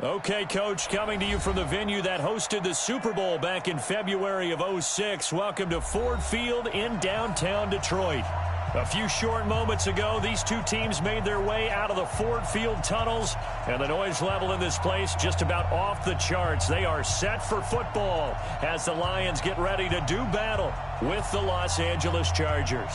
Okay, Coach, coming to you from the venue that hosted the Super Bowl back in February of '06. Welcome to Ford Field in downtown Detroit. A few short moments ago, these two teams made their way out of the Ford Field tunnels, and the noise level in this place just about off the charts. They are set for football as the Lions get ready to do battle with the Los Angeles Chargers.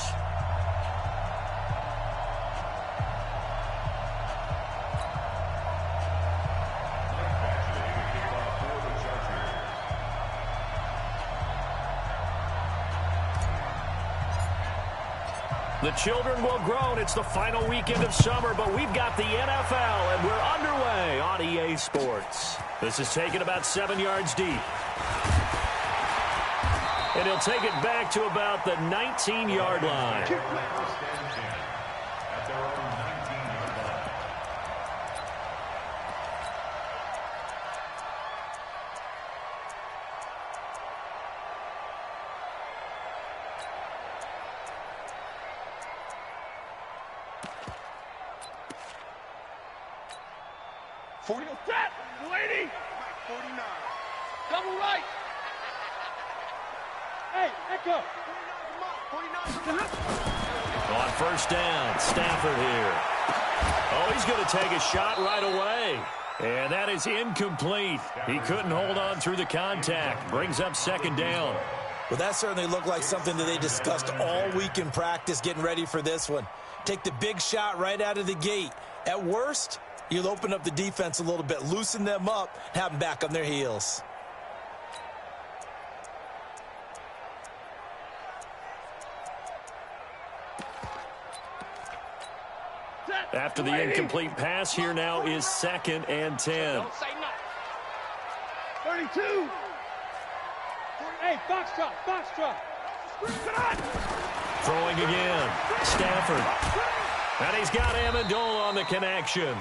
The children will groan. It's the final weekend of summer, but we've got the NFL, and we're underway on EA Sports. This is taken about 7 yards deep. And he'll take it back to about the 19-yard line. Set, lady. 49. Double right. Hey, echo. 49. On first down, Stafford here. Oh, he's going to take a shot right away. And that is incomplete. He couldn't hold on through the contact. Brings up second down. Well, that certainly looked like something that they discussed all week in practice getting ready for this one. Take the big shot right out of the gate. At worst, you'll open up the defense a little bit, loosen them up, have them back on their heels. After the incomplete pass, here now is 2nd and 10. Don't say nothing. 32. Hey, Foxtrot, Foxtrot. Throwing again. Stafford. And he's got Amendola on the connection.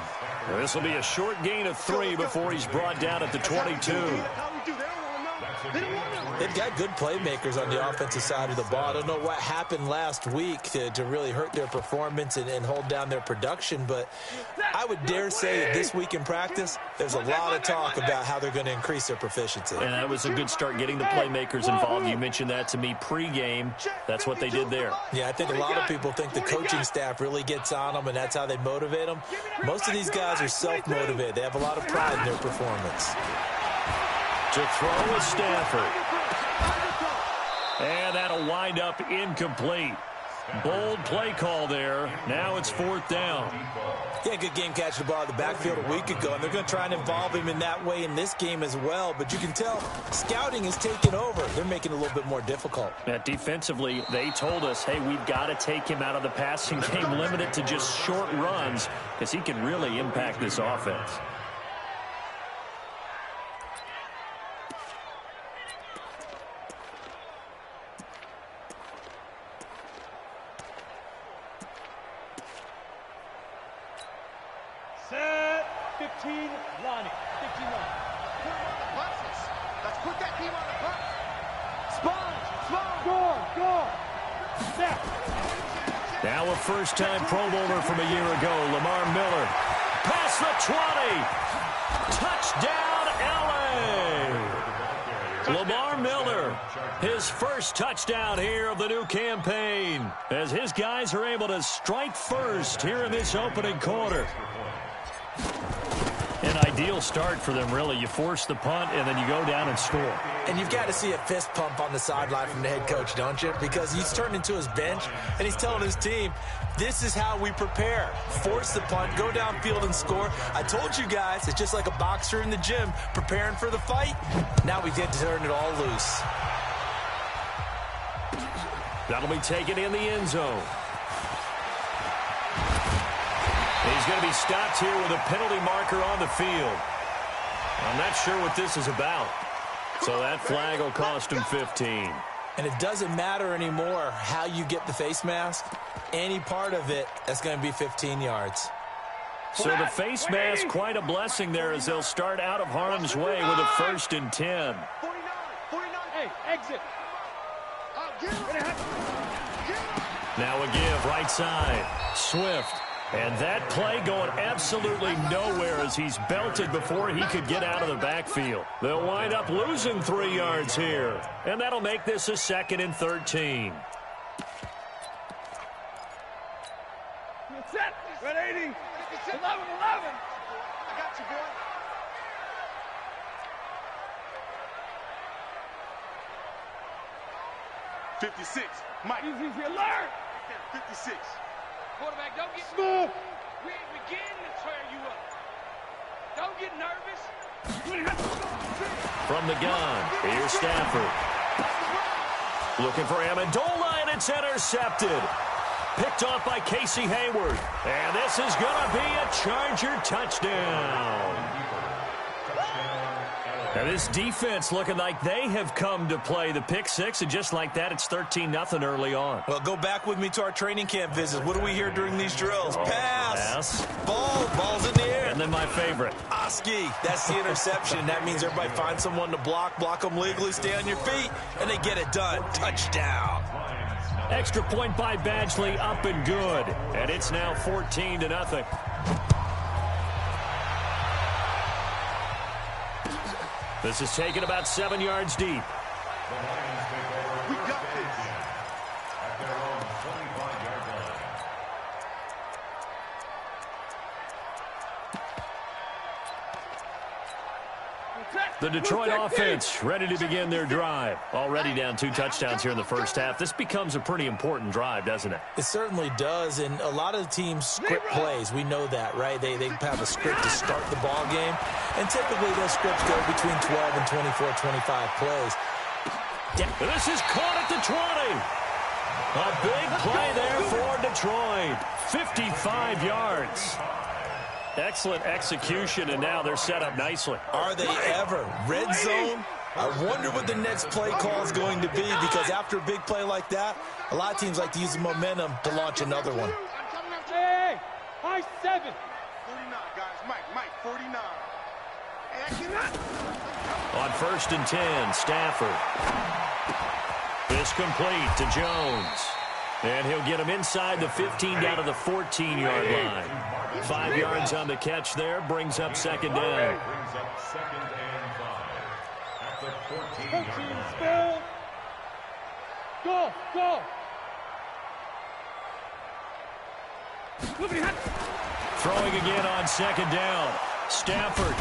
This will be a short gain of 3 before he's brought down at the 22. They've got good playmakers on the offensive side of the ball. I don't know what happened last week to really hurt their performance and hold down their production, but I would dare say that this week in practice, there's a lot of talk about how they're going to increase their proficiency. And that was a good start getting the playmakers involved. You mentioned that to me pregame. That's what they did there. Yeah, I think a lot of people think the coaching staff really gets on them, and that's how they motivate them. Most of these guys are self-motivated. They have a lot of pride in their performance. To throw is Stafford. And that'll wind up incomplete. Bold play call there. Now it's 4th down. Yeah, good game catching the ball in the backfield a week ago, and they're going to try and involve him in that way in this game as well. But you can tell scouting is taking over. They're making it a little bit more difficult. Defensively, they told us, hey, we've got to take him out of the passing game, limit it to just short runs, because he can really impact this offense. Set, 15, Lonnie. 15 line. Let's put that team on the bus. Spawn, score. Snap. Now a first-time Pro Bowler from a year ago, Lamar Miller. Past the 20. Touchdown, L.A. Lamar Miller, his first touchdown here of the new campaign, as his guys are able to strike first here in this opening quarter. An ideal start for them, really. You force the punt, and then you go down and score. And you've got to see a fist pump on the sideline from the head coach, don't you? Because he's turned into his bench, and he's telling his team, this is how we prepare. Force the punt, go downfield and score. I told you guys, it's just like a boxer in the gym preparing for the fight. Now we get to turn it all loose. That'll be taken in the end zone. He's going to be stopped here with a penalty marker on the field. I'm not sure what this is about. So that flag will cost him 15. And it doesn't matter anymore how you get the face mask. Any part of it, that's going to be 15 yards. So the face mask, quite a blessing there as they'll start out of harm's way with a 1st and 10. 49, hey, exit. Now a give, right side. Swift And that play going absolutely nowhere as he's belted before he could get out of the backfield. They'll wind up losing 3 yards here. And that'll make this a 2nd and 13. Set. 180. 11. I got you, boy. $56. Mike. Easy alert. 56. Quarterback, don't get smooth. We ain't beginning to tear you up. Don't get nervous. From the gun, here's Stafford. Looking for Amendola, and it's intercepted. Picked off by Casey Hayward. And this is going to be a Charger touchdown. And this defense looking like they have come to play the pick six, and just like that, it's 13-0 early on. Well, go back with me to our training camp visits. What do we hear during these drills? Pass. Ball's in the air. And then my favorite. Oski. That's the interception. That means everybody finds someone to block them legally, stay on your feet, and they get it done. Touchdown. Extra point by Badgley, up and good. And it's now 14-0. This is taken about 7 yards deep. We got this. At their own 25-yard line. The Detroit offense ready to begin their drive. Already down 2 touchdowns here in the first half. This becomes a pretty important drive, doesn't it? It certainly does, and a lot of the teams script plays. We know that, right? They have a script to start the ball game, and typically those scripts go between 12 and 24, 25 plays. This is caught at the 20. A big play there for Detroit. 55 yards. Excellent execution, and now they're set up nicely. Are they ever? Red zone? I wonder what the next play call is going to be, because after a big play like that, a lot of teams like to use the momentum to launch another one. Hey, high 7. 49, guys. Mike, 49. On 1st and 10, Stafford. This complete to Jones. And he'll get him inside the 15 down to the 14-yard line. 5 yards on the catch there, brings up 2nd down. Brings up 2nd and 5. At the 14, 14-yard line. Go. Throwing again on 2nd down. Stafford.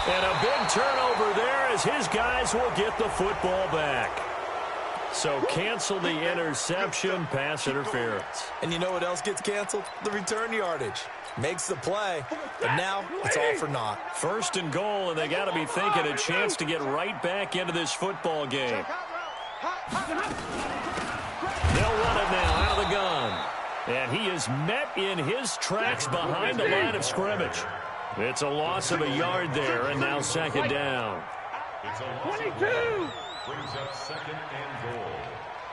And a big turnover there as his guys will get the football back. So cancel the interception, pass interference. And you know what else gets canceled? The return yardage. Makes the play, but now it's all for naught. 1st and goal, and they got to be thinking a chance to get right back into this football game. They'll run it now out of the gun. And he is met in his tracks behind the line of scrimmage. It's a loss of a yard there, and now 2nd down. It's a loss of 22. Brings up 2nd and goal.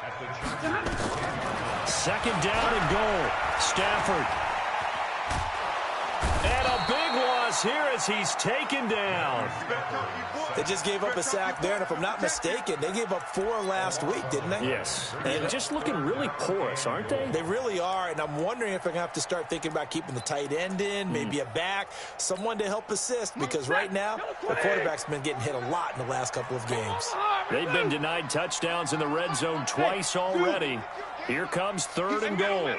At the 2nd down and goal. Stafford. And a big loss here as he's taken down. They just gave up a sack there, and if I'm not mistaken, they gave up 4 last week, didn't they? Yes. And just looking really porous, aren't they? They really are, and I'm wondering if I'm going to have to start thinking about keeping the tight end in, maybe a back, someone to help assist, because right now, the quarterback's been getting hit a lot in the last couple of games. They've been denied touchdowns in the red zone twice already. Here comes 3rd and goal.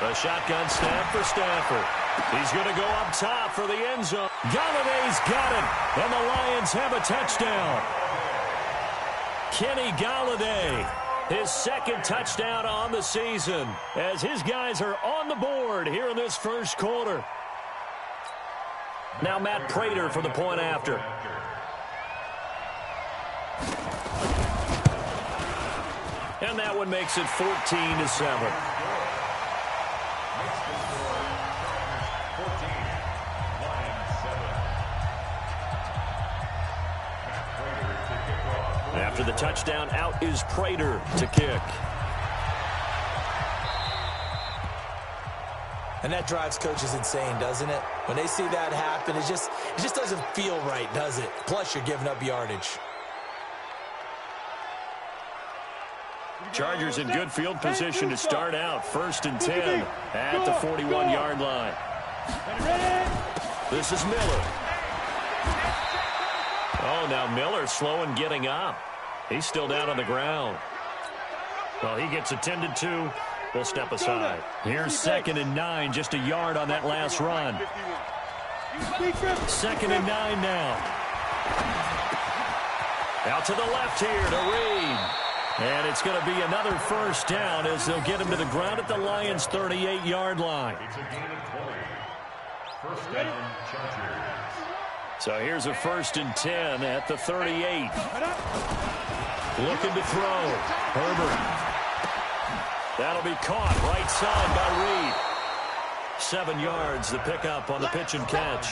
The shotgun snap for Stafford. He's going to go up top for the end zone. Galladay's got it, and the Lions have a touchdown. Kenny Galladay, his 2nd touchdown on the season, as his guys are on the board here in this first quarter. Now Matt Prater for the point after. And that one makes it 14-7. After the touchdown, out is Prater to kick. And that drives coaches insane, doesn't it? When they see that happen, it just doesn't feel right, does it? Plus, you're giving up yardage. Chargers in good field position to start out. 1st and 10 at the 41-yard line. This is Miller. Oh, now Miller slow in getting up. He's still down on the ground. Well, he gets attended to. We'll step aside. Here's 2nd and 9, just a yard on that last run. 2nd and 9 now. Out to the left here to Reed. And it's going to be another 1st down as they'll get him to the ground at the Lions' 38-yard line. It's a gain of 20. 1st down, Chargers. So here's a 1st and 10 at the 38. Looking to throw. Herbert. That'll be caught right side by Reed. 7 yards, the pickup on the pitch and catch.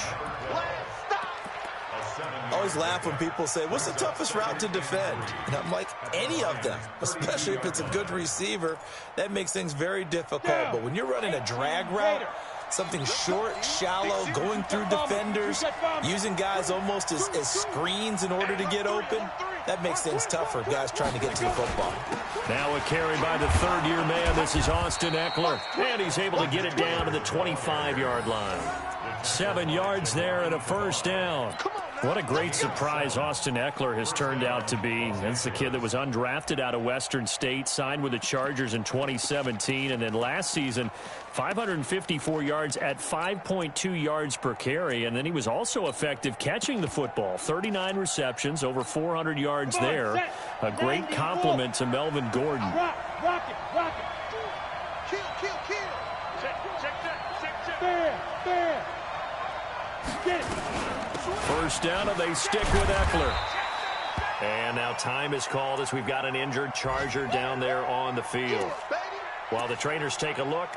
I always laugh when people say, what's the toughest route to defend? And I'm like, any of them, especially if it's a good receiver. That makes things very difficult. But when you're running a drag route, something short, shallow, going through defenders, using guys almost as screens in order to get open, that makes things tougher, guys trying to get to the football. Now a carry by the 3rd-year man. This is Austin Eckler. And he's able to get it down to the 25-yard line. 7 yards there and a 1st down. What a great surprise Austin Eckler has turned out to be. That's the kid that was undrafted out of Western State, signed with the Chargers in 2017, and then last season, 554 yards at 5.2 yards per carry, and then he was also effective catching the football. 39 receptions, over 400 yards there. A great compliment to Melvin Gordon. Rock it. Kill. Check that. Fair. Get it. 1st down, and they stick with Eckler. And now time is called as we've got an injured Charger down there on the field. While the trainers take a look,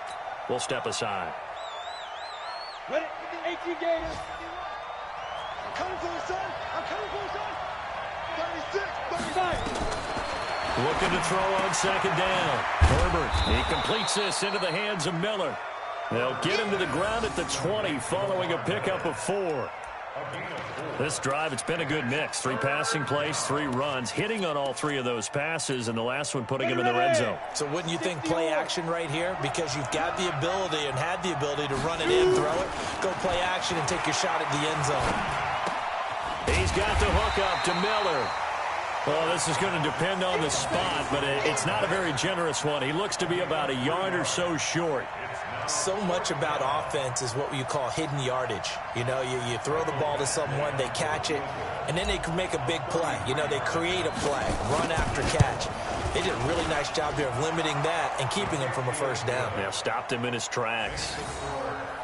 we'll step aside. Ready? 18 Gators. I'm coming for you, son. 36, 35. Looking to throw on 2nd down. Herbert, he completes this into the hands of Miller. They'll get him to the ground at the 20 following a pickup of 4. This drive, it's been a good mix. 3 passing plays, 3 runs, hitting on all 3 of those passes, and the last one putting him in the red zone. So wouldn't you think play action right here? Because you've got the ability and had the ability to run it in, throw it, go play action, and take your shot at the end zone. He's got the hook up to Miller. Well, this is going to depend on the spot, but it's not a very generous one. He looks to be about a yard or so short. So much about offense is what you call hidden yardage. You know, you throw the ball to someone, they catch it, and then they can make a big play. You know, they create a play, run after catch. They did a really nice job here of limiting that and keeping him from a 1st down. Yeah, stopped him in his tracks.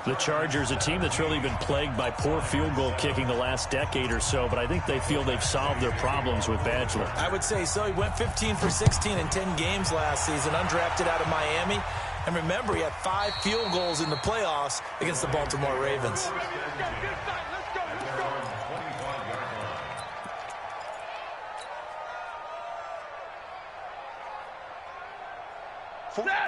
The Chargers, a team that's really been plagued by poor field goal kicking the last decade or so, but I think they feel they've solved their problems with Badgler. I would say so. He went 15 for 16 in 10 games last season, undrafted out of Miami. And remember, he had 5 field goals in the playoffs against the Baltimore Ravens.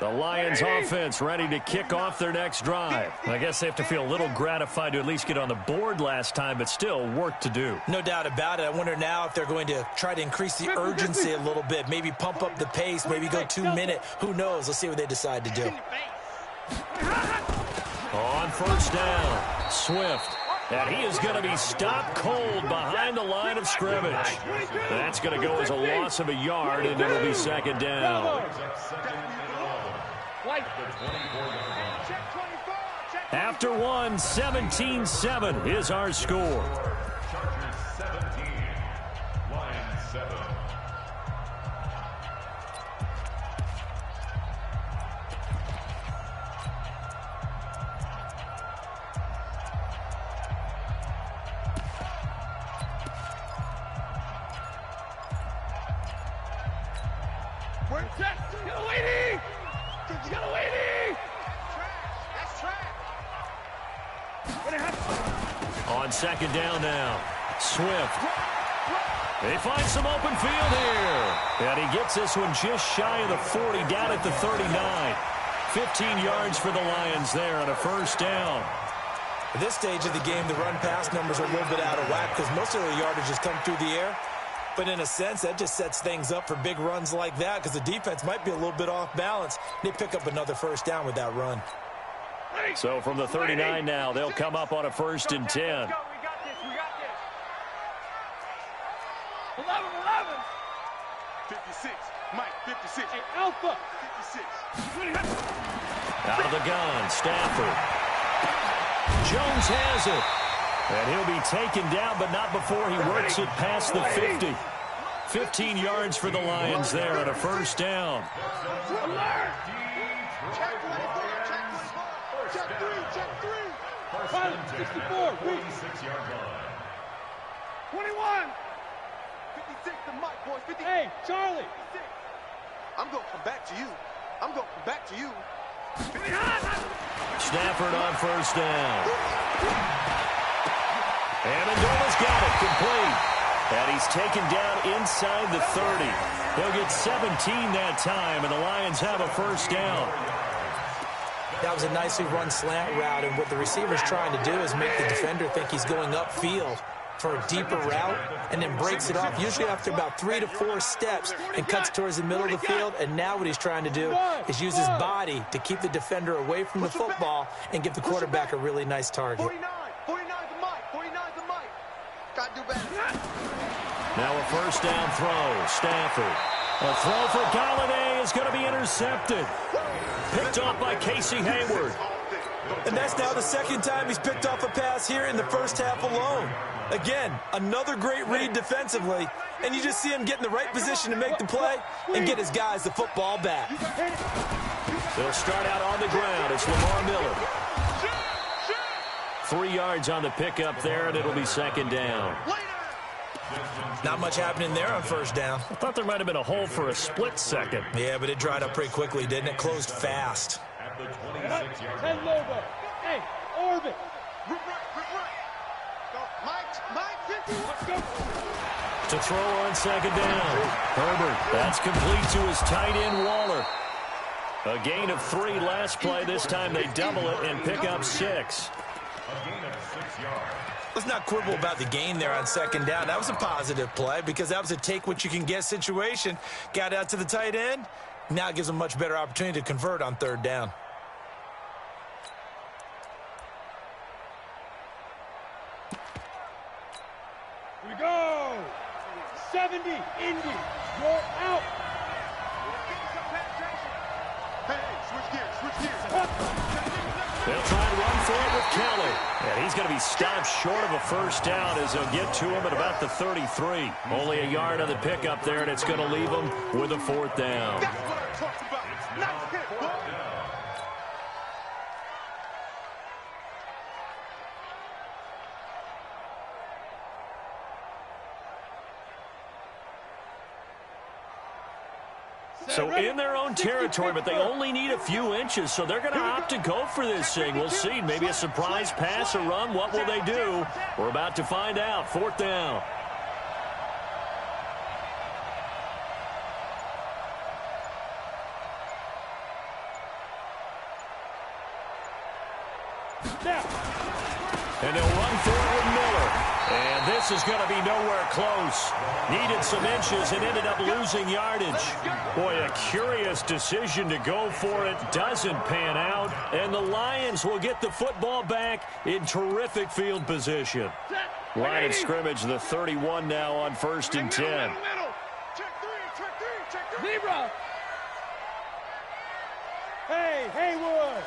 The Lions offense ready to kick off their next drive. I guess they have to feel a little gratified to at least get on the board last time, but still work to do. No doubt about it. I wonder now if they're going to try to increase the urgency a little bit, maybe pump up the pace, maybe go 2-minute. Who knows? Let's see what they decide to do. On 1st down, Swift. And he is going to be stopped cold behind the line of scrimmage. That's going to go as a loss of a yard, and it'll be 2nd down. After 1, 17-7 is our score. Chargers 17, Lions 7. On 2nd down now, Swift. They find some open field here. And he gets this one just shy of the 40, down at the 39. 15 yards for the Lions there on a 1st down. At this stage of the game, the run-pass numbers are a little bit out of whack because most of the yardage has come through the air. But in a sense, that just sets things up for big runs like that because the defense might be a little bit off balance. They pick up another first down with that run. So from the 39 now, they'll come up on a 1st and 10. We got this. 11. 56. Mike, 56. Hey, Alpha. 56. Out of the gun, Stafford. Jones has it. And he'll be taken down, but not before he works it past the 50. 15 yards for the Lions there on a 1st down. Check three. 64. 46-yard line. 21. 56 to Mike, boys. 50. Hey, Charlie. I'm going to come back to you. Stafford on 1st down. Amendola's got it, complete. And he's taken down inside the 30. They'll get 17 that time, and the Lions have a 1st down. That was a nicely run slant route, and what the receiver's trying to do is make the defender think he's going upfield for a deeper route, and then breaks it off, usually after about 3 to 4 steps, and cuts towards the middle of the field. And now what he's trying to do is use his body to keep the defender away from the football and give the quarterback a really nice target. 49 to Mike. Got to do better. Now a 1st down throw. Stafford. A throw for Galladay is going to be intercepted. Picked off by Casey Hayward. And that's now the 2nd time he's picked off a pass here in the first half alone. Again, another great read defensively, and you just see him get in the right position to make the play and get his guys the football back. They'll start out on the ground. It's Lamar Miller. 3 yards on the pickup there, and it'll be 2nd down. Not much happening there on 1st down. I thought there might have been a hole for a split second. Yeah, but it dried up pretty quickly, didn't it? Closed fast. At the 26-yard Hey, line. Lobo. Hey, Orbit. Rip right. Go. Mike, 50. Let's go. To throw on 2nd down. Herbert, that's complete to his tight end, Waller. A gain of 3 last play. This time they double it and pick up 6. A gain of 6 yards. Let's not quibble about the gain there on 2nd down. That was a positive play because that was a take-what-you-can-get situation. Got out to the tight end. Now it gives them a much better opportunity to convert on 3rd down. We go. 70. Indy. You're out. Hey, switch gears. They'll try and run for it with Kelly. And he's going to be stopped short of a 1st down as they'll get to him at about the 33. Only a yard on the pickup there, and it's going to leave him with a 4th down. That's what I'm talking about. Nice hit, boy. So in their own territory, but they only need a few inches, so they're going to opt to go for this thing. We'll see. Maybe a surprise pass or run. What will they do? We're about to find out. 4th down. And they'll run for it with Miller. And this is going to be nowhere close. Needed some inches and ended up losing yardage. Boy, a curious decision to go for it. Doesn't pan out. And the Lions will get the football back in terrific field position. Line of scrimmage, the 31 now on 1st and 10. Check three. Zebra. Hey, Haywood.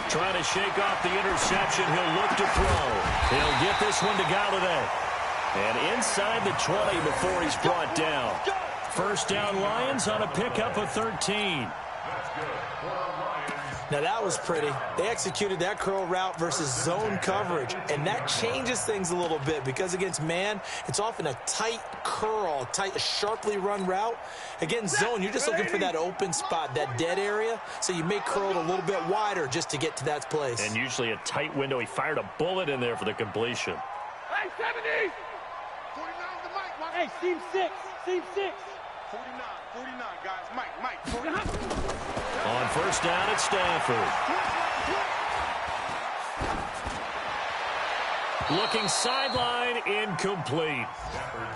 Trying to shake off the interception. He'll look to throw. He'll get this one to Galladay. And inside the 20 before he's brought down. 1st down Lions on a pickup of 13. Now that was pretty. They executed that curl route versus zone coverage, and that changes things a little bit because against man, it's often a tight curl, a sharply run route. Against zone, you're just looking for that open spot, that dead area, so you may curl it a little bit wider just to get to that place. And usually a tight window. He fired a bullet in there for the completion. Hey, 70. 49 to Mike. Hey, seam 6. 49, guys. Mike. On 1st down, it's Stafford. Looking sideline, incomplete.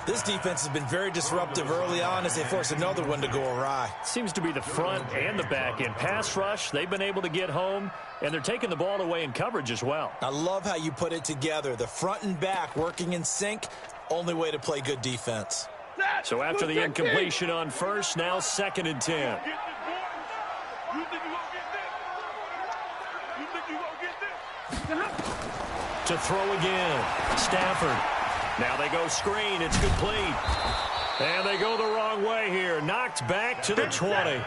This defense has been very disruptive early on as they force another one to go awry. Seems to be the front and the back end. Pass rush, they've been able to get home, and they're taking the ball away in coverage as well. I love how you put it together. The front and back working in sync, only way to play good defense. So after the incompletion on first, now 2nd and 10. To throw again, Stafford. Now they go screen, it's complete. And they go the wrong way here. Knocked back to the 20.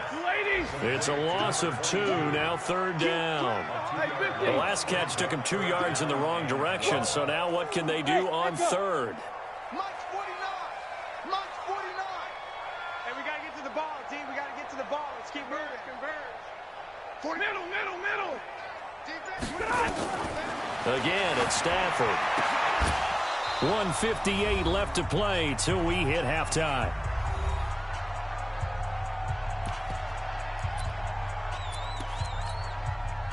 It's a loss of 2, now 3rd down. The last catch took him 2 yards in the wrong direction, so now what can they do on 3rd? Mike's 49. Mike's 49. Hey, we got to get to the ball, team. We got to get to the ball. Let's keep moving. Converge. Middle. Again, it's Stafford. 1:58 left to play till we hit halftime.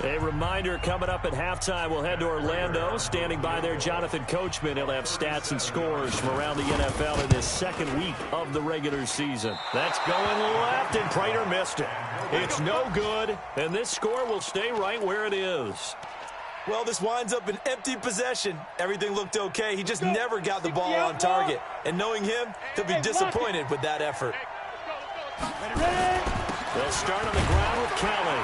A reminder, coming up at halftime, we'll head to Orlando. Standing by there, Jonathan Coachman. He'll have stats and scores from around the NFL in this 2nd week of the regular season. That's going left, and Prater missed it. It's no good, and this score will stay right where it is. Well, this winds up an empty possession. Everything looked okay. He just never got the ball on target. And knowing him, he'll be disappointed with that effort. They'll start on the ground with Kelly.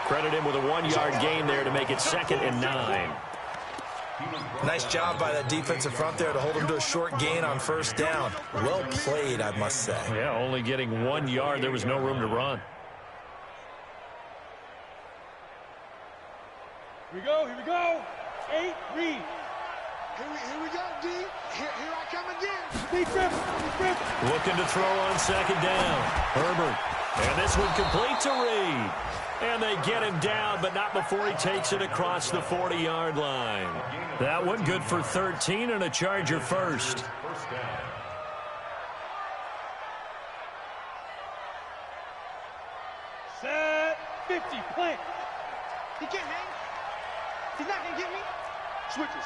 Credit him with a 1-yard gain there to make it 2nd and 9. Nice job by that defensive front there to hold him to a short gain on 1st down. Well played, I must say. Yeah, only getting 1 yard. There was no room to run. Here we go. 8, read. Here we go, D. Here I come again. Big grip. Looking to throw on 2nd down. Herbert. And this one complete to Reed. And they get him down, but not before he takes it across the 40-yard line. That one good for 13 and a Charger first. Set. 50. Plant. He can't hang. He's not going to get me. Switch it.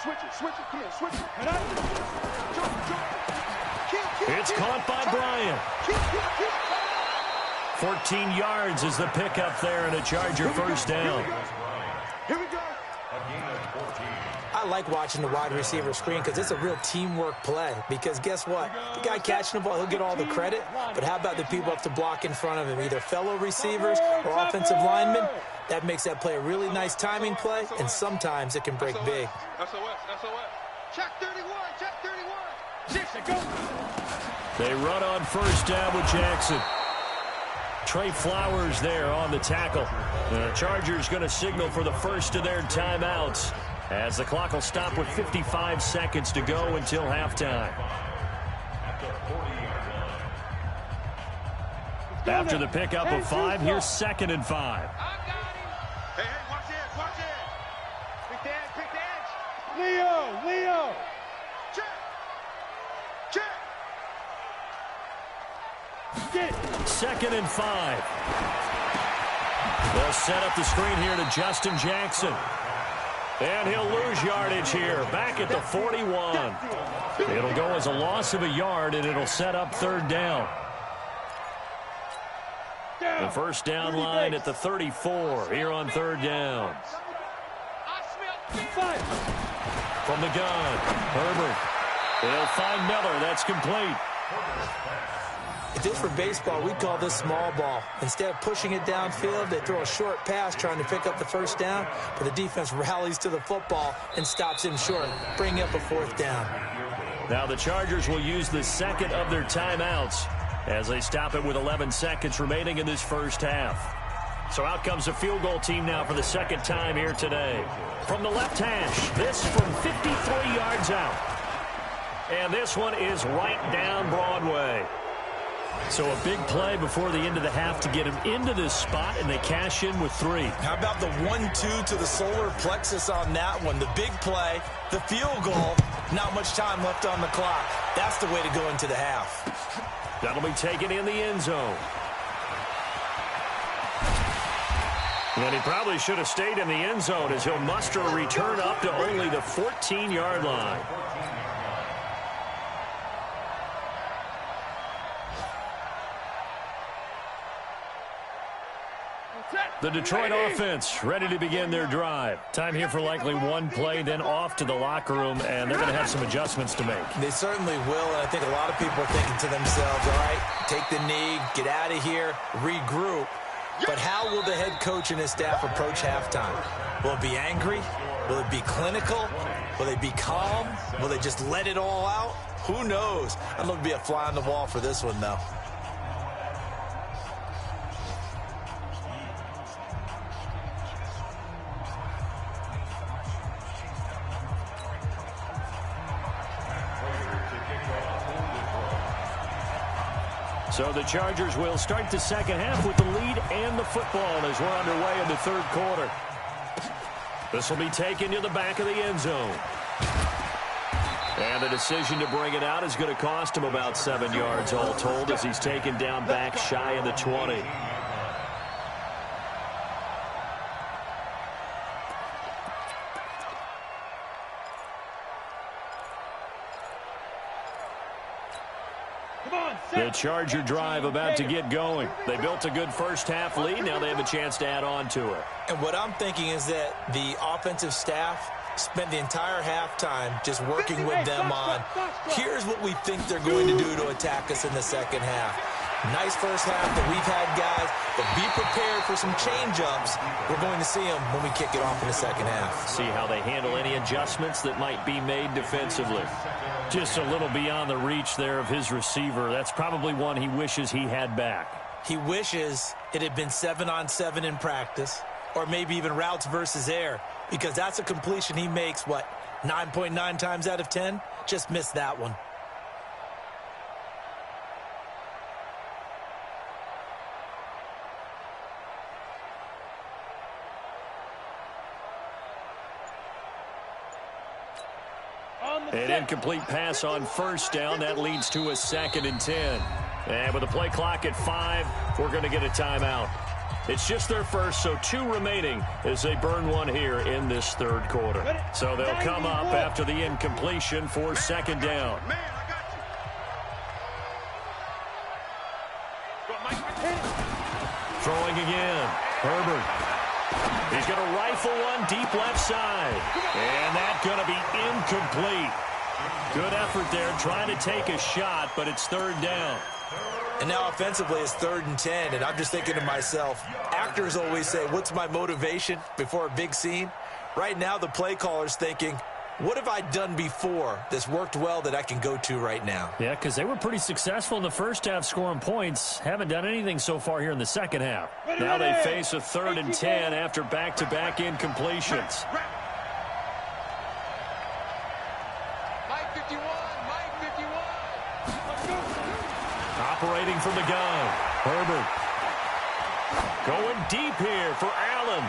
Come on, switch it. Head up. Kill. It's caught by Bryant. Kill. 14 yards is the pickup there and a Charger first down. Here we go. I like watching the wide receiver screen because it's a real teamwork play. Because guess what? The guy catching the ball, he'll get all the credit. But how about the people up to block in front of him, either fellow receivers or offensive linemen? That makes that play a really nice timing play, and sometimes it can break big. SOS. Check 31. Jackson, go. They run on 1st down with Jackson. Trey Flowers there on the tackle. The Chargers going to signal for the first of their timeouts as the clock will stop with 55 seconds to go until halftime. After the pickup of 5, here's 2nd and 5. Hey, watch it. Pick the edge. Leo. Check. 2nd and 5. They'll set up the screen here to Justin Jackson. And he'll lose yardage here, back at the 41. It'll go as a loss of a yard, and it'll set up 3rd down. The first down line at the 34 here on 3rd down. From the gun, Herbert. They'll find Miller. That's complete. If this were baseball, we'd call this small ball. Instead of pushing it downfield, they throw a short pass trying to pick up the 1st down, but the defense rallies to the football and stops him short, bringing up a 4th down. Now the Chargers will use the 2nd of their timeouts as they stop it with 11 seconds remaining in this first half. So out comes a field goal team now for the 2nd time here today. From the left hash, this from 53 yards out. And this one is right down Broadway. So a big play before the end of the half to get him into this spot, and they cash in with 3. How about the 1-2 to the solar plexus on that one? The big play, the field goal, not much time left on the clock. That's the way to go into the half. That'll be taken in the end zone. And he probably should have stayed in the end zone as he'll muster a return up to only the 14-yard line. The Detroit offense ready to begin their drive. Time here for likely one play, then off to the locker room, and they're going to have some adjustments to make. They certainly will, and I think a lot of people are thinking to themselves, all right, take the knee, get out of here, regroup. But how will the head coach and his staff approach halftime? Will it be angry? Will it be clinical? Will they be calm? Will they just let it all out? Who knows? I'd love to be a fly on the wall for this one, though. So the Chargers will start the second half with the lead and the football as we're underway in the third quarter. This will be taken to the back of the end zone. And the decision to bring it out is going to cost him about 7 yards all told as he's taken down back shy of the 20. The Charger drive about to get going. They built a good first-half lead. Now they have a chance to add on to it. And what I'm thinking is that the offensive staff spent the entire halftime just working with them on, here's what we think they're going to do to attack us in the second half. Nice first half that we've had, guys, but be prepared for some change-ups. We're going to see them when we kick it off in the second half. See how they handle any adjustments that might be made defensively. Just a little beyond the reach there of his receiver. That's probably one he wishes he had back. He wishes it had been 7-on-7 in practice, or maybe even routes versus air, because that's a completion he makes, 9.9 times out of 10? Just missed that one. An incomplete pass on first down. That leads to a 2nd and 10. And with the play clock at 5, we're going to get a timeout. It's just their first, so 2 remaining as they burn one here in this third quarter. So they'll come up after the incompletion for 2nd down. Throwing again. Herbert. He's going to rifle one deep left side. And that's going to be incomplete. Good effort there trying to take a shot, but it's 3rd down. And now offensively it's 3rd and 10, and I'm just thinking to myself, actors always say, what's my motivation before a big scene? Right now the play caller's thinking, what have I done before that's worked well that I can go to right now? Yeah, because they were pretty successful in the first half scoring points. Haven't done anything so far here in the second half. Now they face a 3rd and 10 after back-to-back incompletions. Mike 51, Mike 51. Operating from the gun. Herbert. Going deep here for Allen.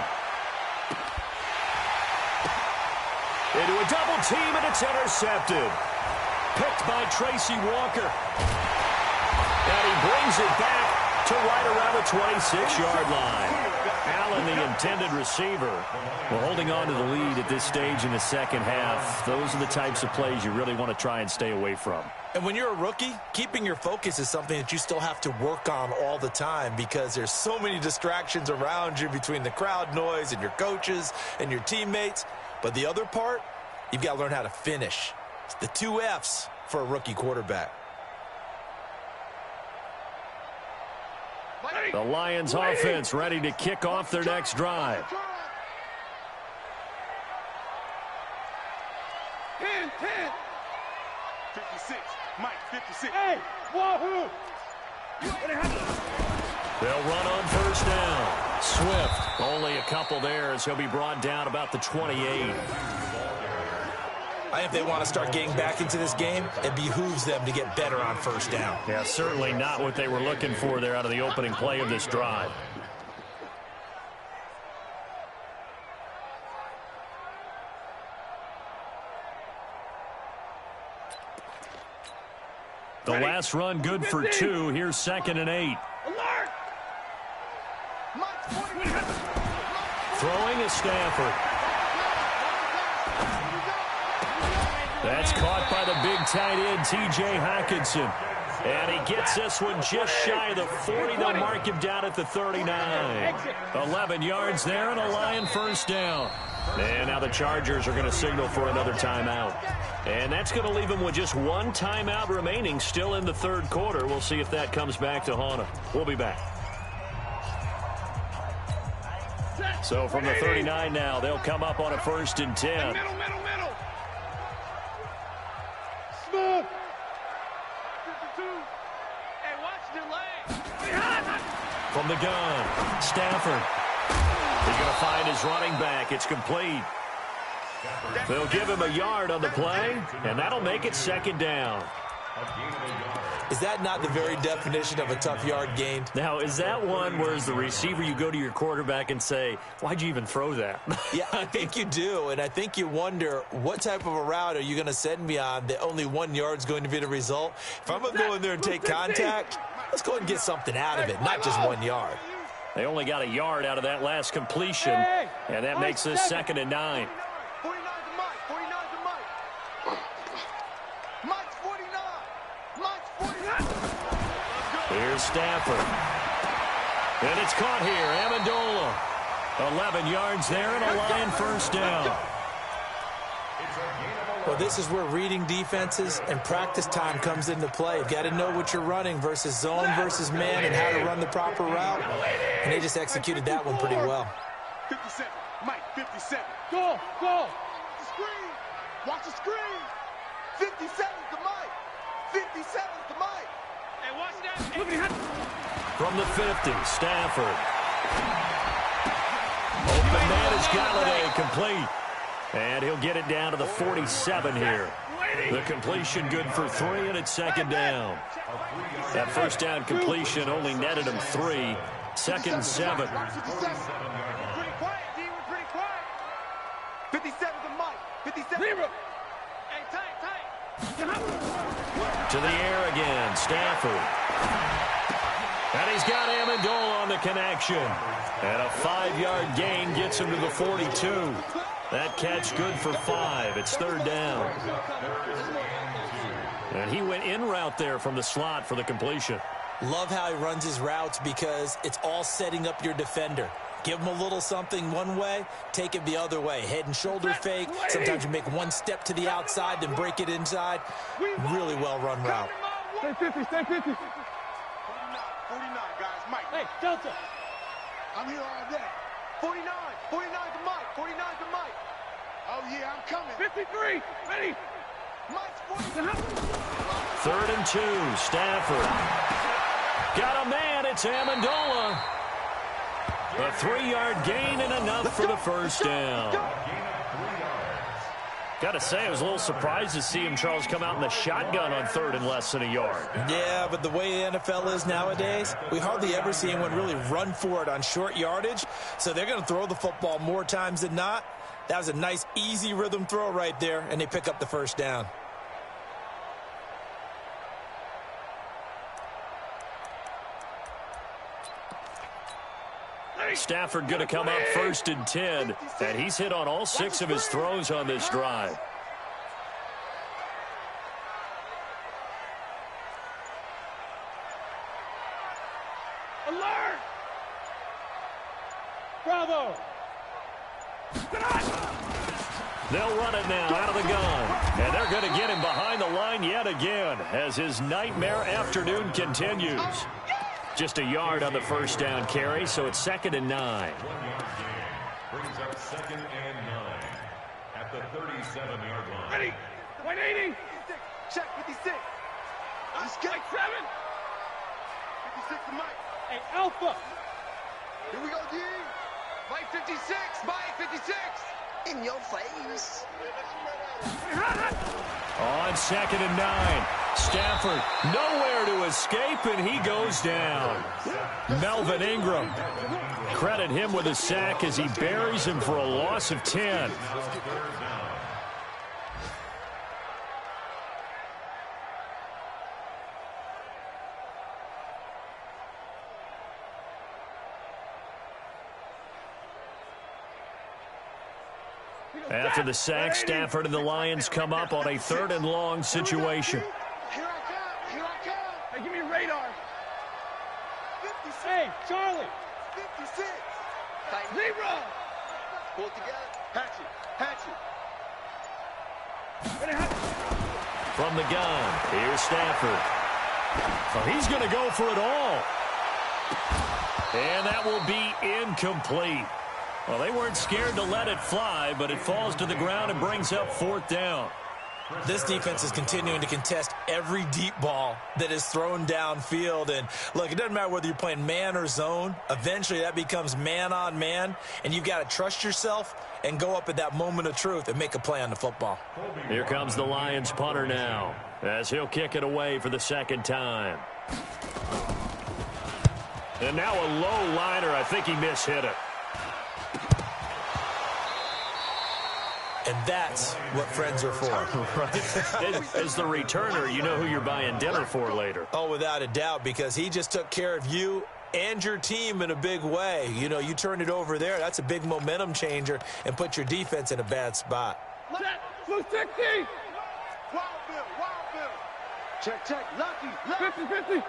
Into a double team, and it's intercepted. Picked by Tracy Walker. And he brings it back to right around the 26-yard line. Allen, the intended receiver. Well, holding on to the lead at this stage in the second half, those are the types of plays you really want to try and stay away from. And when you're a rookie, keeping your focus is something that you still have to work on all the time because there's so many distractions around you between the crowd noise and your coaches and your teammates. But the other part, you've got to learn how to finish. It's the 2 F's for a rookie quarterback. The Lions offense ready to kick off their next drive. 10, 56, Mike, 56. Hey, wahoo! They'll run on first down. Swift, only a couple there as he'll be brought down about the 28. I think if they want to start getting back into this game, it behooves them to get better on first down. Yeah, certainly not what they were looking for there out of the opening play of this drive. The last run good for 2. Here's 2nd and 8. Alert! Mike 40. Throwing is Stafford. That's caught by the big tight end, T.J. Hockenson. And he gets this one just shy of the 40. They'll mark him down at the 39. 11 yards there and a Lion first down. And now the Chargers are going to signal for another timeout. And that's going to leave them with just one timeout remaining still in the third quarter. We'll see if that comes back to haunt them. We'll be back. So from the 39 now, they'll come up on a 1st and 10. Middle. Smooth. 52. Hey, watch the lane. From the gun, Stafford. He's going to find his running back. It's complete. They'll give him a yard on the play, and that'll make it 2nd down. Is that not the very definition of a tough yard gained? Now, is that one where as the receiver you go to your quarterback and say, why'd you even throw that? Yeah, I think you do, and I think you wonder what type of a route are you going to send me on that only 1 yard's going to be the result? If I'm going to go in there and take contact, let's go ahead and get something out of it, not just 1 yard. They only got a yard out of that last completion, and that makes this 2nd and 9. 49 to Mike. 49 to Mike. Mike's 49. Mike's 49. Here's Stafford. And it's caught here. Amendola. 11 yards there and a Lion first down. Well, this is where reading defenses and practice time comes into play. You've got to know what you're running versus zone versus man and how to run the proper route. And they just executed that one pretty well. 57. Mike, 57. Go. The screen. Watch the screen. 57 to Mike. 57 to Mike. Hey, watch that. From the 50, Stafford. Open man is Galladay, complete. And he'll get it down to the 47 here. The completion good for 3, and it's 2nd down. That first down completion only netted him 3. 2nd and 7. We're pretty quiet, D. We're pretty quiet. 57 to Mike. 57. Hey, tight. To the air again, Stafford. And he's got Amendola on the connection. And a 5-yard gain gets him to the 42. That catch good for 5. It's 3rd down. And he went in route there from the slot for the completion. Love how he runs his routes because it's all setting up your defender. Give him a little something one way, take it the other way. Head and shoulder fake. Sometimes you make one step to the outside, then break it inside. Really well-run route. Stay 50. 49, guys. Mike. Hey, Delta. I'm here all day. 49 to Mike. 49 to Mike. Oh, yeah, I'm coming. 53. Ready. Mike's 49. 3rd and 2, Stafford. Got a man, it's Amendola. A 3-yard gain and enough for the first down. Got to say, I was a little surprised to see him, Charles, come out in the shotgun on 3rd and less than a yard. Yeah, but the way the NFL is nowadays, we hardly ever see anyone really run for it on short yardage. So they're going to throw the football more times than not. That was a nice, easy rhythm throw right there, and they pick up the first down. Stafford going to come up 1st and 10, and he's hit on all 6 of his throws on this drive. Alert. Bravo. They'll run it now out of the gun, and they're going to get him behind the line yet again as his nightmare afternoon continues. Just a yard on the first down carry, so it's 2nd and 9. Brings up 2nd and 9 at the 37-yard line. Ready. 180. Check 56. Let's get 7. 56 to Mike. Hey, Alpha. Here we go, D. Mike 56. Mike 56. In your face. On 2nd and 9, Stafford nowhere to escape, and he goes down. Melvin Ingram, credit him with a sack as he buries him for a loss of 10. After the sack, Stafford and the Lions come up on a 3rd and long situation. Here I come. Here I come. Hey, give me a radar. 56. Hey, Charlie. 56. Zebra. Pull it together. Hatchet. Hatchet. From the gun, here's Stafford. So he's going to go for it all. And that will be incomplete. Well, they weren't scared to let it fly, but it falls to the ground and brings up 4th down. This defense is continuing to contest every deep ball that is thrown downfield. And, look, it doesn't matter whether you're playing man or zone. Eventually, that becomes man-on-man, and you've got to trust yourself and go up at that moment of truth and make a play on the football. Here comes the Lions punter now, as he'll kick it away for the 2nd time. And now a low liner. I think he mishit it. And that's what friends are for. Right. As the returner, you know who you're buying dinner for later. Oh, without a doubt, because he just took care of you and your team in a big way. You know, you turn it over there, that's a big momentum changer, and put your defense in a bad spot. Blue 60. Wild Bill. Wild Bill. Check, check. Lucky. 50-50.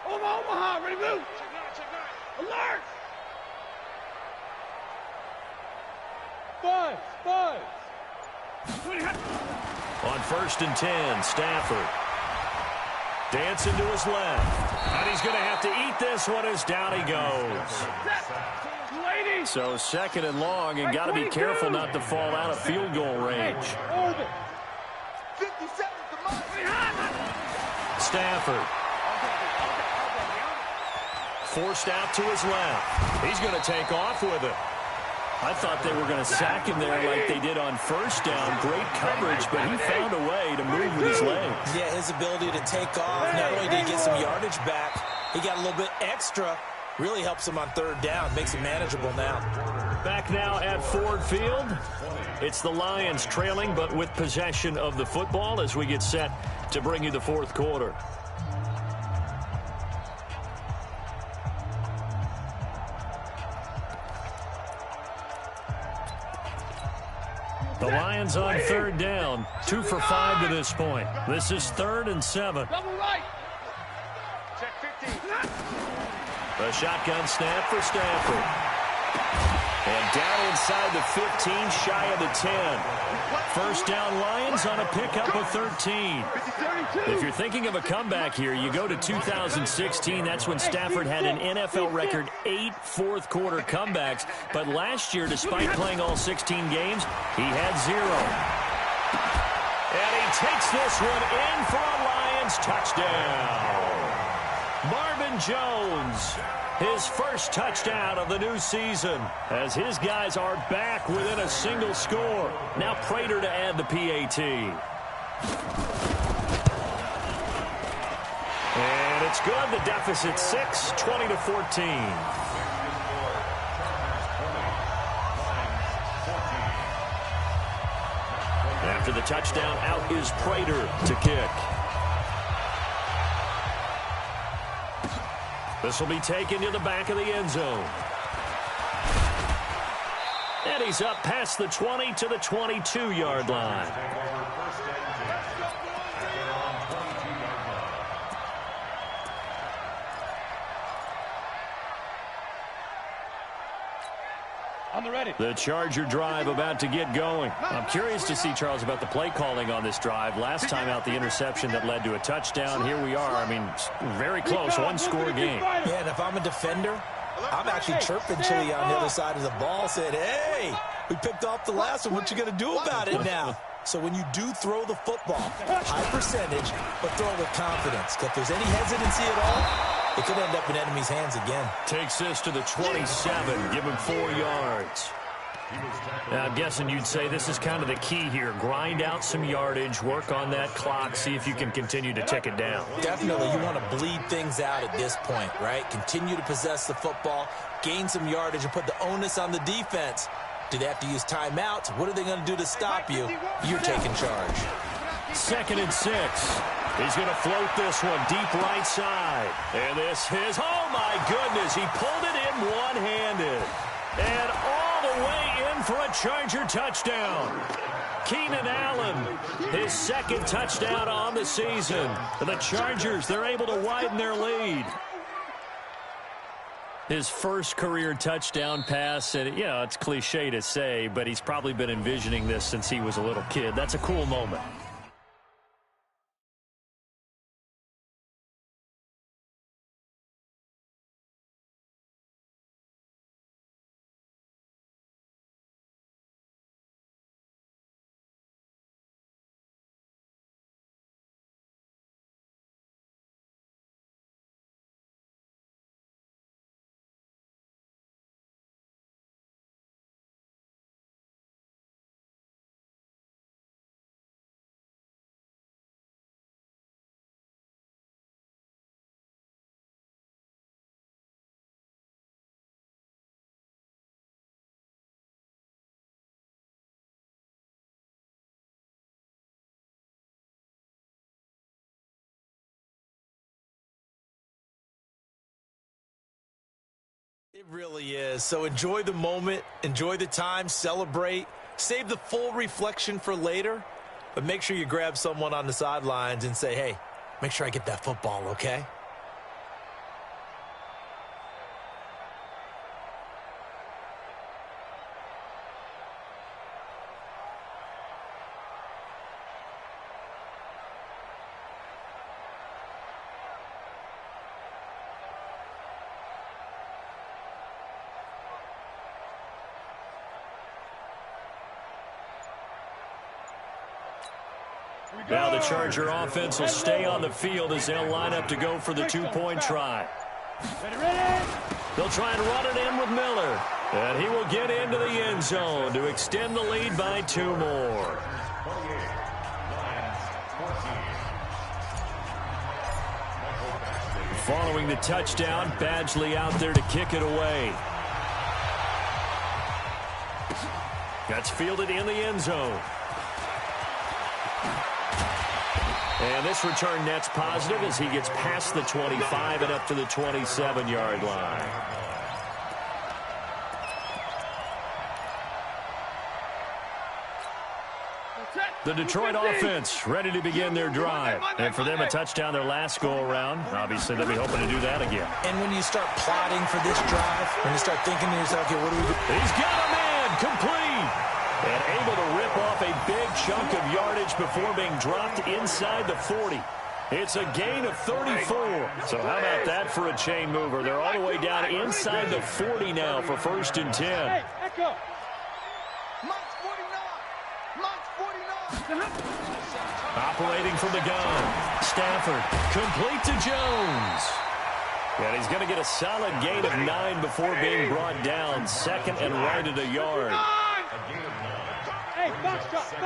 Omaha, ready, blue. Check nine. Alert. Five. On 1st and 10, Stafford. Dancing to his left. And he's going to have to eat this one as down he goes. So 2nd and long, and got to be careful not to fall out of field goal range. 50 seconds to mark. Stafford. Forced out to his left. He's going to take off with it. I thought they were going to sack him there like they did on 1st down. Great coverage, but he found a way to move with his legs. Yeah, his ability to take off, not only did he get some yardage back, he got a little bit extra. Really helps him on 3rd down, makes it manageable now. Back now at Ford Field. It's the Lions trailing, but with possession of the football as we get set to bring you the 4th quarter. The Lions on 3rd down, 2 for 5 to this point. This is 3rd and 7. Double right. Check 15. A shotgun snap for Stafford. And down inside the 15, shy of the 10. 1st down Lions on a pickup of 13. If you're thinking of a comeback here, you go to 2016. That's when Stafford had an NFL record 8 fourth-quarter comebacks. But last year, despite playing all 16 games, he had 0. And he takes this one in for a Lions touchdown. Marvin Jones, his first touchdown of the new season, as his guys are back within a single score. Now Prater to add the PAT. And it's good. The deficit 6, 20-14. After the touchdown, out is Prater to kick. This will be taken to the back of the end zone. And he's up past the 20 to the 22-yard line. On the ready. The Charger drive about to get going. I'm curious to see, Charles, about the play calling on this drive. Last time out, the interception that led to a touchdown. Here we are. I mean, very close, one-score game. Yeah, and if I'm a defender, I'm actually chirping Chili on the other side of the ball, saying, hey, we picked off the last one. What you going to do about it now? So when you do throw the football, high percentage, but throw it with confidence. Because if there's any hesitancy at all, it could end up in enemy's hands again. Takes this to the 27. Give him 4 yards. Now, I'm guessing you'd say this is kind of the key here. Grind out some yardage, work on that clock, see if you can continue to tick it down. Definitely, you want to bleed things out at this point, right? Continue to possess the football, gain some yardage, and put the onus on the defense. Do they have to use timeouts? What are they going to do to stop you? You're taking charge. 2nd and 6. He's going to float this one deep right side. And this is, oh my goodness, he pulled it in one-handed. And all the way in for a Charger touchdown. Keenan Allen, his second touchdown on the season. And the Chargers, they're able to widen their lead. His first career touchdown pass, and it's cliche to say, but he's probably been envisioning this since he was a little kid. That's a cool moment. It really is. So enjoy the moment, enjoy the time, celebrate, save the full reflection for later, but make sure you grab someone on the sidelines and say, hey, make sure I get that football, okay? Now the Charger offense will stay on the field as they'll line up to go for the two-point try. They'll try and run it in with Miller. And he will get into the end zone to extend the lead by 2 more. Following the touchdown, Badgley out there to kick it away. That's fielded in the end zone. And this return net's positive as he gets past the 25 and up to the 27-yard line. The Detroit offense ready to begin their drive. And for them, a touchdown their last go-around. Obviously, they'll be hoping to do that again. And when you start plotting for this drive, when you start thinking to yourself, okay, what do we do? He's got a man, complete. And able to rip off a big chunk of yardage before being dropped inside the 40. It's a gain of 34. So how about that for a chain mover? They're all the way down inside the 40 now for 1st and 10. Hey, echo. Mike's 49. Operating from the gun. Stafford complete to Jones. And he's going to get a solid gain of 9 before being brought down. 2nd and right at a yard. Hey, box truck. 49,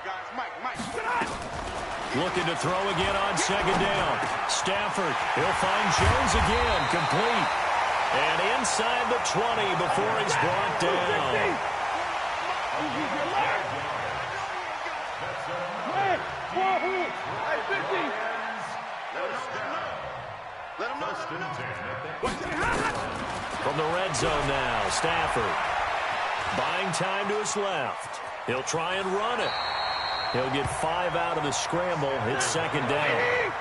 guys. Mike. Looking to throw again on 2nd down. Stafford, he'll find Jones again, complete. And inside the 20 before he's brought down. From the red zone now, Stafford. Buying time to his left. He'll try and run it. He'll get 5 out of the scramble. It's 2nd down.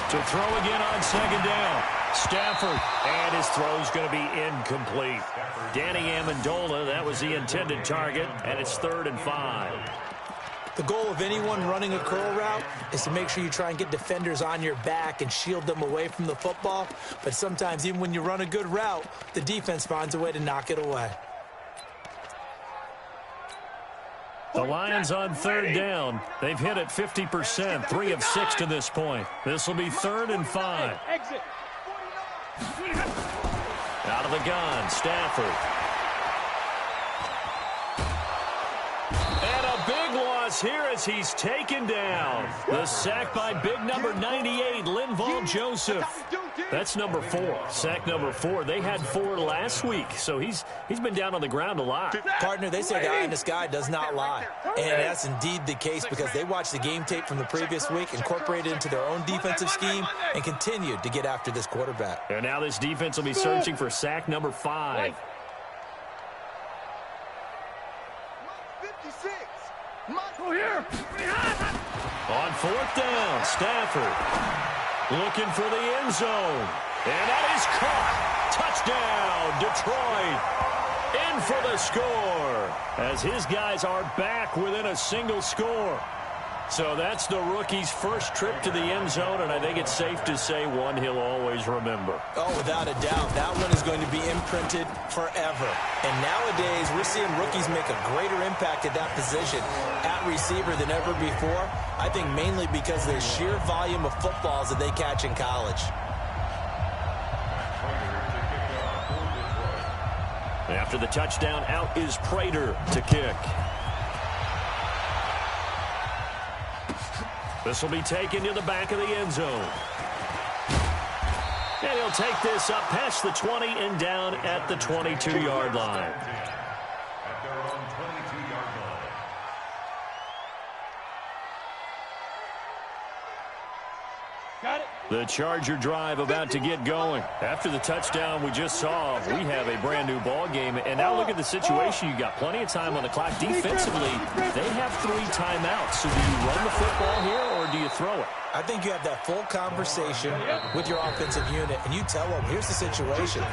To throw again on 2nd down. Stafford, and his throw's going to be incomplete. Danny Amendola, that was the intended target, and it's 3rd and 5. The goal of anyone running a curl route is to make sure you try and get defenders on your back and shield them away from the football. But sometimes, even when you run a good route, the defense finds a way to knock it away. The Lions on 3rd down. They've hit it 50%, 3 of 6 to this point. This will be 3rd and 5. Exit. Out of the gun, Stafford. And a big loss here as he's taken down. The sack by big number 98, Linval Joseph. That's number 4. Sack number 4. They had 4 last week, so he's been down on the ground a lot. Partner, they say the eye in the sky does not lie. And that's indeed the case because they watched the game tape from the previous week, incorporated it into their own defensive scheme, and continued to get after this quarterback. And now this defense will be searching for sack number 5. 56. Michael here. On 4th down, Stafford looking for the end zone. And that is caught. Touchdown, Detroit. In for the score as his guys are back within a single score. So that's the rookie's first trip to the end zone, and I think it's safe to say one he'll always remember. Oh, without a doubt. That one is going to be imprinted forever. And nowadays, we're seeing rookies make a greater impact at that position at receiver than ever before. I think mainly because of the sheer volume of footballs that they catch in college. After the touchdown, out is Prater to kick. This will be taken to the back of the end zone. And he'll take this up past the 20 and down at the 22-yard line. At their own 22-yard line. Got it. The Charger drive about to get going. After the touchdown we just saw, we have a brand new ball game. And now look at the situation. You got plenty of time on the clock. Defensively, they have 3 timeouts. So do you run the football here or do you throw it? I think you have that full conversation with your offensive unit, and you tell them, here's the situation.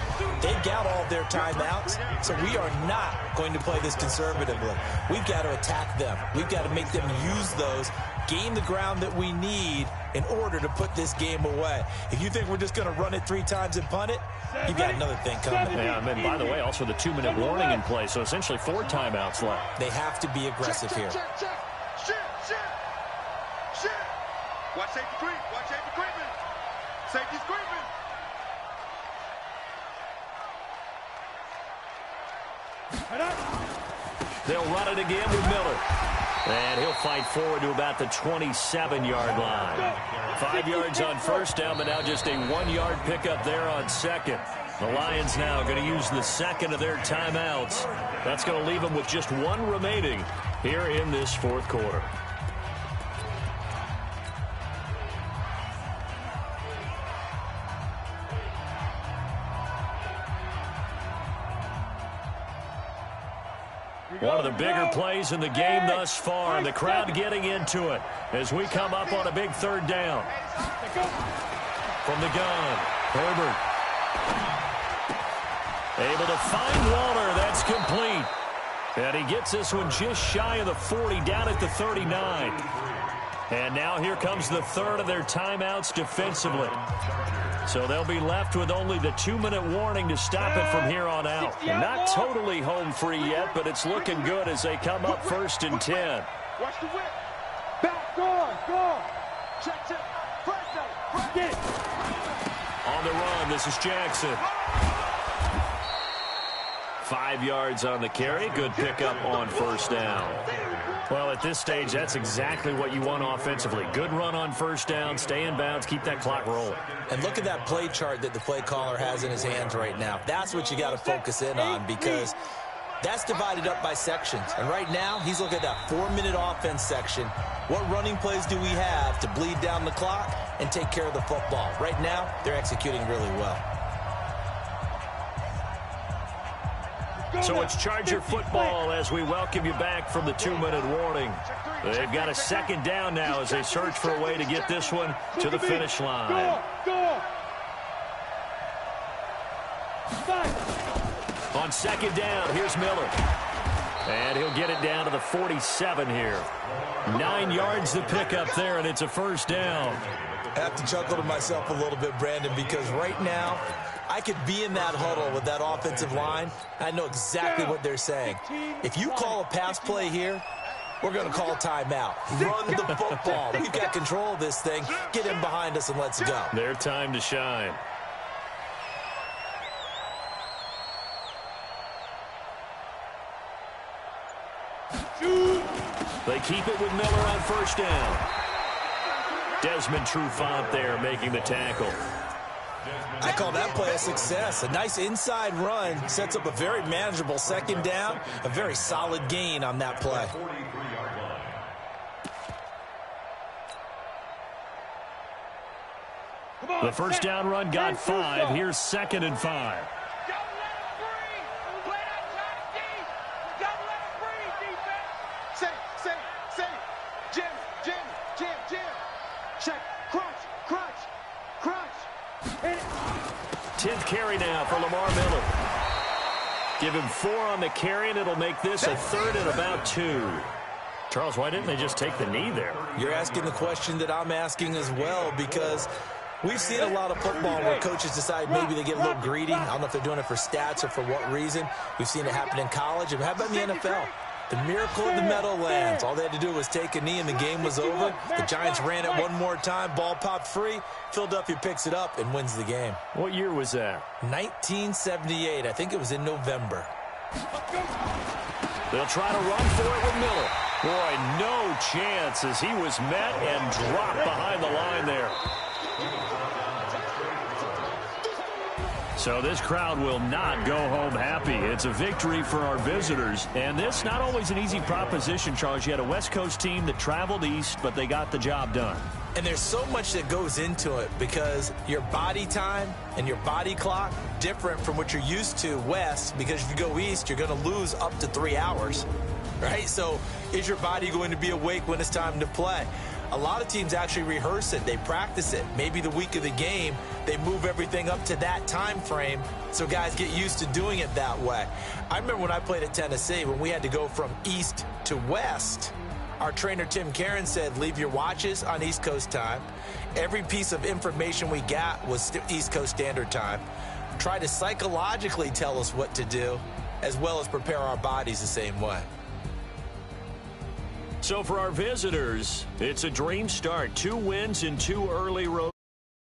They've got all of their timeouts, so we are not going to play this conservatively. We've got to attack them. We've got to make them use those, gain the ground that we need in order to put this game away. If you think we're just going to run it 3 times and punt it, you've got another thing coming. Yeah, and then, by the way, also the 2-minute warning in play, so essentially 4 timeouts left. They have to be aggressive here. Watch safety creep. Watch safety creeping. Safety's creeping. They'll run it again with Miller. And he'll fight forward to about the 27-yard line. 5 yards on first down, but now just a 1-yard pickup there on second. The Lions now going to use the second of their timeouts. That's going to leave them with just 1 remaining here in this 4th quarter. One of the bigger plays in the game thus far, and the crowd getting into it as we come up on a big 3rd down. From the gun, Herbert. Able to find Waller. That's complete. And he gets this one just shy of the 40, down at the 39. And now here comes the 3rd of their timeouts defensively. So they'll be left with only the 2-minute warning to stop it from here on out. Not totally home free yet, but it's looking good as they come up 1st and 10. Watch the whip. Back, go. Check. Get it. On the run, this is Jackson. 5 yards on the carry. Good pickup on 1st down. Well, at this stage, that's exactly what you want offensively. Good run on 1st down, stay in bounds, keep that clock rolling. And look at that play chart that the play caller has in his hands right now. That's what you got to focus in on because that's divided up by sections. And right now, he's looking at that 4-minute offense section. What running plays do we have to bleed down the clock and take care of the football? Right now, they're executing really well. So it's Charger football as we welcome you back from the 2-minute warning. They've got a 2nd down now as they search for a way to get this one to the finish line. On 2nd down, here's Miller. And he'll get it down to the 47 here. 9 yards to pick up there, and it's a 1st down. I have to chuckle to myself a little bit, Brandon, because right now, I could be in that huddle with that offensive line. I know exactly what they're saying. If you call a pass play here, we're going to call a timeout. Run the football. We've got control of this thing. Get in behind us and let's go. Their time to shine. They keep it with Miller on 1st down. Desmond Trufant there making the tackle. I call that play a success. A nice inside run sets up a very manageable second down, a very solid gain on that play. The first down run got 5. Here's 2nd and 5. Check, crunch. 10th carry now for Lamar Miller. Give him 4 on the carry, and it'll make this a 3rd and about 2. Charles, why didn't they just take the knee there? You're asking the question that I'm asking as well, because we've seen a lot of football where coaches decide maybe they get a little greedy. I don't know if they're doing it for stats or for what reason. We've seen it happen in college. And how about in the NFL? The miracle of the Meadowlands. All they had to do was take a knee and the game was over. The Giants ran it one more time. Ball popped free. Philadelphia picks it up and wins the game. What year was that? 1978. I think it was in November. They'll try to run for it with Miller. Boy, no chance as he was met and dropped behind the line there. So this crowd will not go home happy. It's a victory for our visitors. And this not always an easy proposition, Charles. You had a West Coast team that traveled east, but they got the job done. And there's so much that goes into it because your body time and your body clock different from what you're used to west, because if you go east, you're going to lose up to 3 hours, right? So is your body going to be awake when it's time to play? A lot of teams actually rehearse it. They practice it. Maybe the week of the game, they move everything up to that time frame so guys get used to doing it that way. I remember when I played at Tennessee, when we had to go from east to west, our trainer Tim Karen said, leave your watches on East Coast time. Every piece of information we got was East Coast Standard Time. Try to psychologically tell us what to do, as well as prepare our bodies the same way. So for our visitors, it's a dream start. 2 wins in 2 early road.